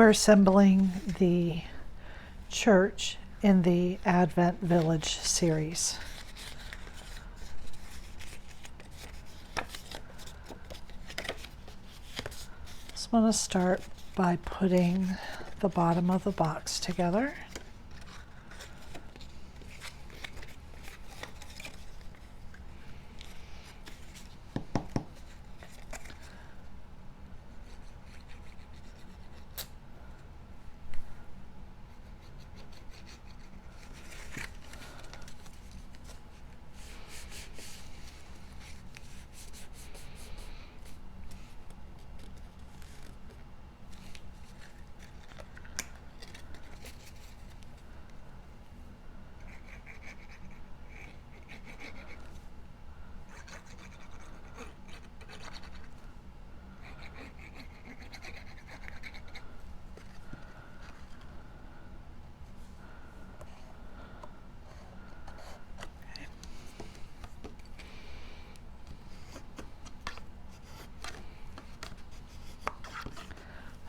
We're assembling the church in the Advent Village series. So I'm going to start by putting the bottom of the box together.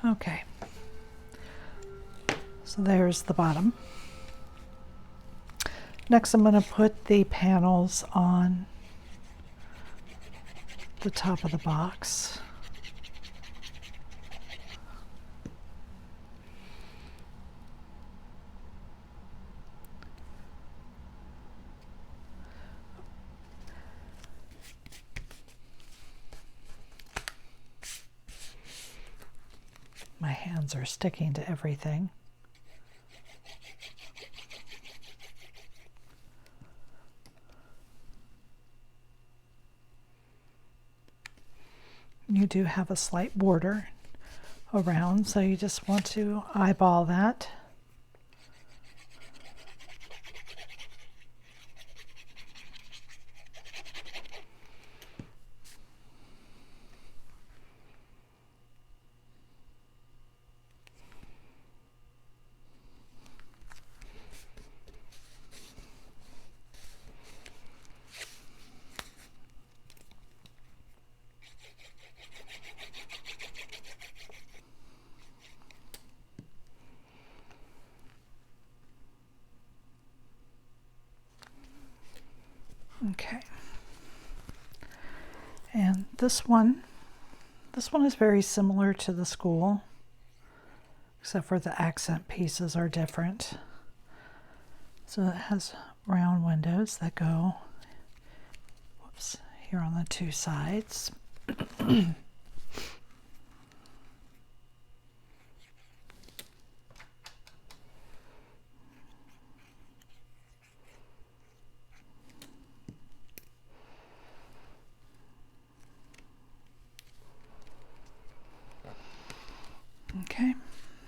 Okay, so there's the bottom. Next, I'm going to put the panels on the top of the box. My hands are sticking to everything. You do have a slight border around, so you just want to eyeball that. Okay, and this one is very similar to the school, except for the accent pieces are different. So it has round windows that go, whoops, here on the two sides. Okay,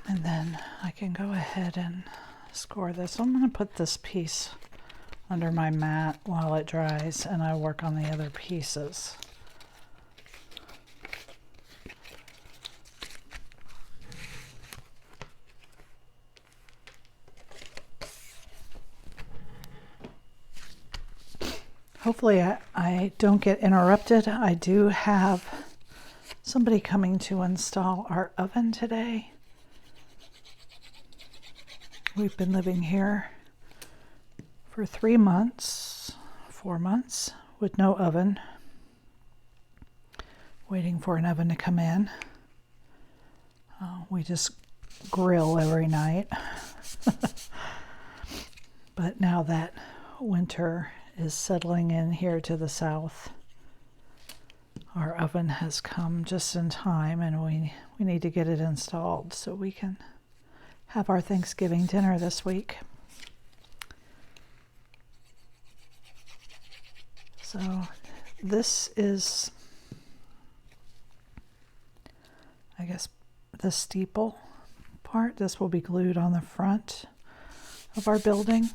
and then I can go ahead and score this. I'm going to put this piece under my mat while it dries, and I work on the other pieces. Hopefully I don't get interrupted. I do have somebody coming to install our oven today. We've been living here for 4 months with no oven, waiting for an oven to come in. We just grill every night. But now that winter is settling in here to the south, our oven has come just in time, and we need to get it installed so we can have our Thanksgiving dinner this week. So this is, I guess, the steeple part. This will be glued on the front of our building.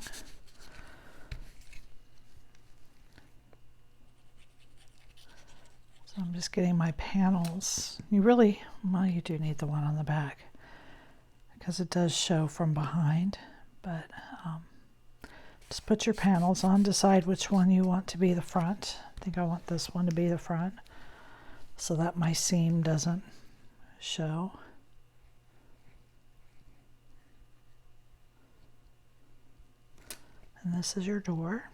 I'm just getting my panels. You do need the one on the back because it does show from behind, but just put your panels on, decide which one you want to be the front. I think I want this one to be the front so that my seam doesn't show. And this is your door.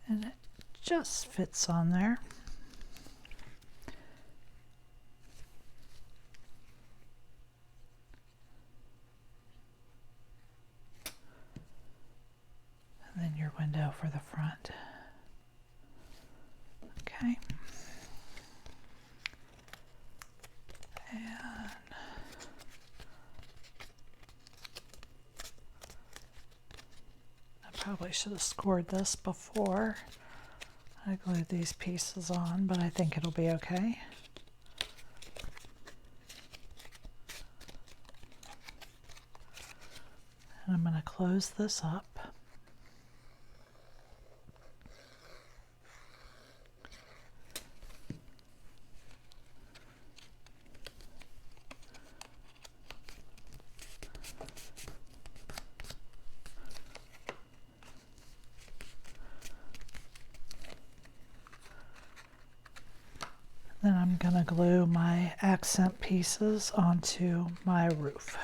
And it just fits on there. And then your window for the front. Okay. And I probably should have scored this before I glued these pieces on, but I think it'll be okay. And I'm going to close this up. Then I'm going to glue my accent pieces onto my roof.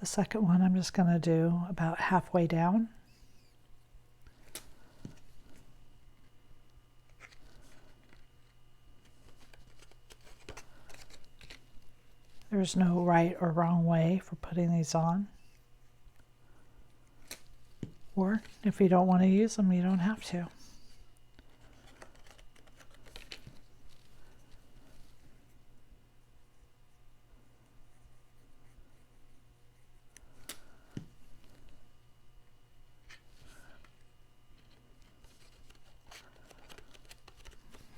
The second one I'm just going to do about halfway down. There's no right or wrong way for putting these on. Or if you don't want to use them, you don't have to.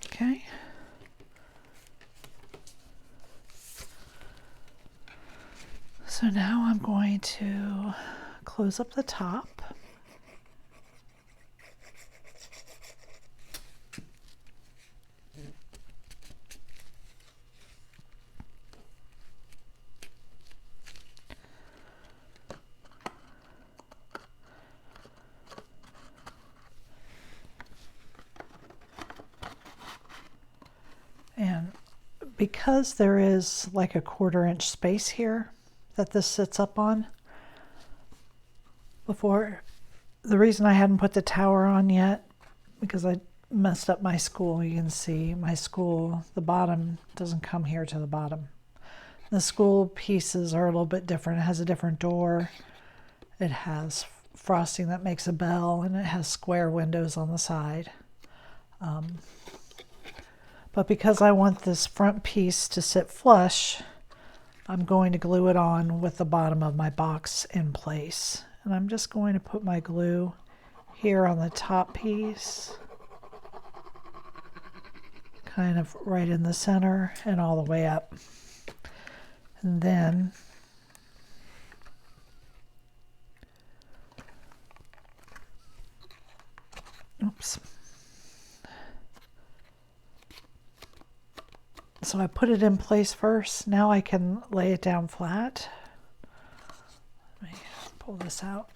Okay. So now I'm going to close up the top. And because there is like a 1/4 inch space here that this sits up on, before, the reason I hadn't put the tower on yet, because I messed up my school. You can see my school, the bottom doesn't come here to the bottom. The school pieces are a little bit different. It has a different door. It has frosting that makes a bell, and it has square windows on the side. But because I want this front piece to sit flush, I'm going to glue it on with the bottom of my box in place. And I'm just going to put my glue here on the top piece, kind of right in the center and all the way up. And then oops. So I put it in place first. Now I can lay it down flat. Let me pull this out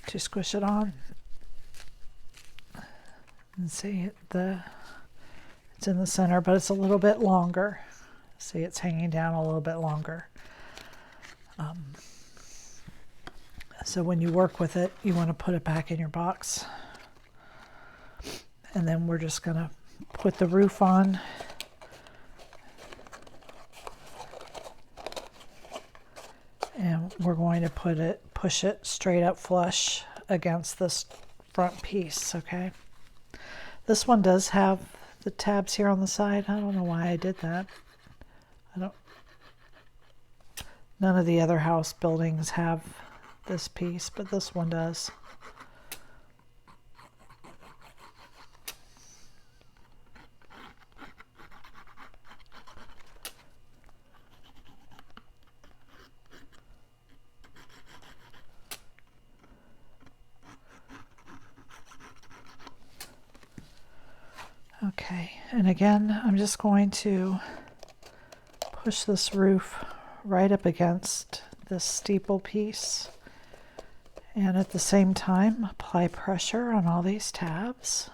to squish it on. And see, it's in the center, but it's a little bit longer. See, it's hanging down a little bit longer. So when you work with it, you want to put it back in your box. And then we're just going to put the roof on. And we're going to push it straight up flush against this front piece, okay? This one does have the tabs here on the side. I don't know why I did that. None of the other house buildings have this piece, but this one does. Okay, and again, I'm just going to push this roof right up against this steeple piece, and at the same time apply pressure on all these tabs.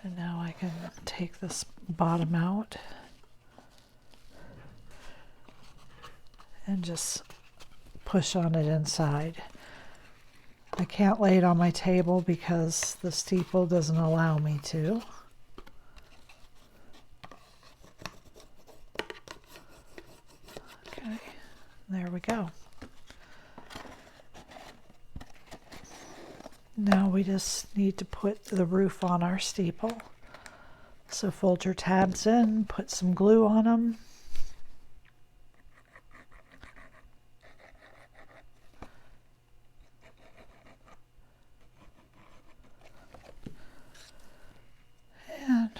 And now I can take this bottom out and just push on it inside. I can't lay it on my table because the steeple doesn't allow me to. Okay, there we go. Now we just need to put the roof on our steeple. So fold your tabs in, put some glue on them. And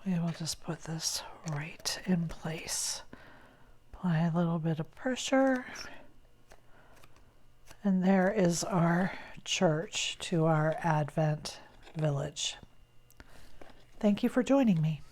we will just put this right in place. Apply a little bit of pressure. And there is our church to our Advent village. Thank you for joining me.